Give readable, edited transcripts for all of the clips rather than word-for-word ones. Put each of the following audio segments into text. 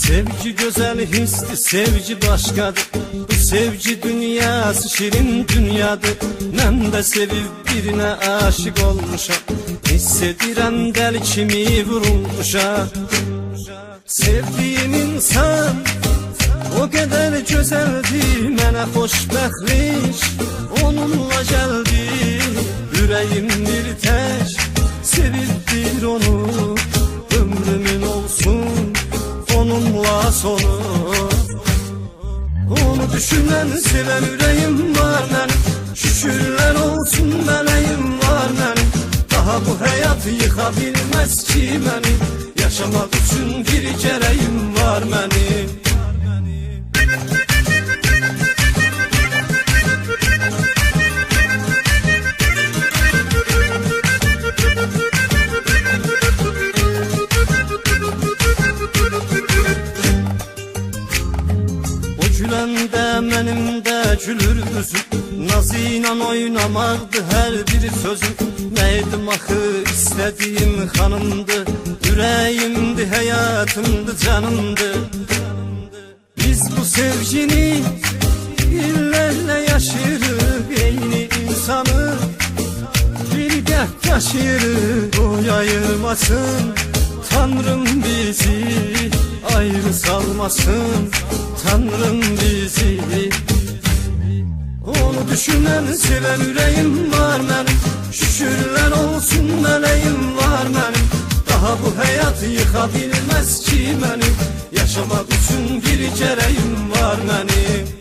Sevgi güzel hissi, sevgi başkadır. Bu sevgi dünyası şirin dünyadır. Ben de sevip birine aşık olmuşam. Hissedirem del kimi vurulmuşam. Sevdiğim insan o kadar güzeldi, mənə xoşbəxtlik onunla geldi. Yüreğim bir tek sevibdir onu, ömrümün olsun onunla sonu. Onu düşünen seven yüreğim var benim, şükürler olsun meleğim var benim. Daha bu hayatı yıkabilmez ki beni, yaşamak için bir gereğim var benim. Güləndə mənim də gülür üzüm, nazı ilə oynamaqdı hər bir sözüm. Nəydim axı istədiyim xanımdı, ürəyimdi, həyatımdı, canımdı. Biz bu sevgini illərlə yaşayırıq, eyni insanı bir gəh taşıyırıq. O ayırmasın Tanrım bizi, ayrı salmasın Tanrım bizi. Onu düşünen seven yüreğim var benim, şükürler olsun meleğim var benim. Daha bu hayatı yıkabilmez ki beni, yaşamak için bir gereğim var benim.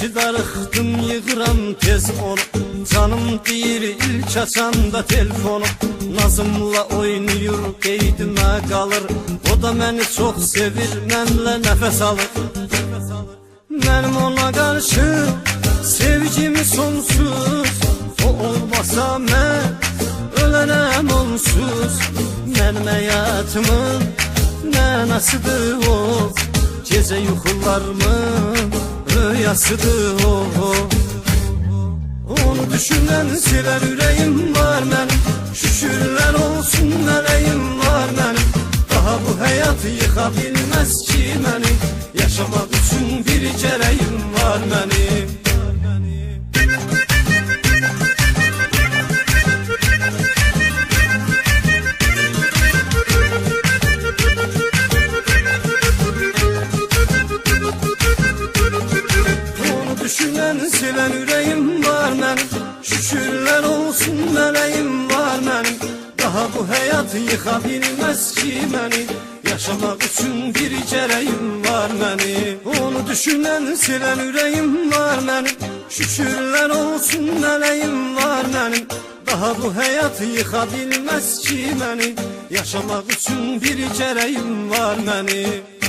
Ki darıxdım yığıram tez onu, canım deyir ilk açanda telefonu. Nazımla oynayır qeydimə qalır, o da məni çox sevir, mənlə nəfəs alır. Mənim ona qarşı sevgimi sonsuz, o olmasa mən ölənəm onsuz. Mənim həyatımın mənasıdır o, gecə yuxularımın rüyasıdır o. Onu düşünen seven yüreğim var benim, şükürler olsun meleğim var benim. Daha bu hayatı yıkabilmez ki beni, yaşamak için bir gereğim var benim. Düşünen seven yüreğim var benim, şükürler olsun meleğim var benim. Daha bu hayatı yıkabilmez ki beni, yaşamak için bir gereğim var benim. Onu düşünen seven yüreğim var benim, şükürler olsun meleğim var benim. Daha bu hayatı yıkabilmez ki beni, yaşamak için bir gereğim var benim.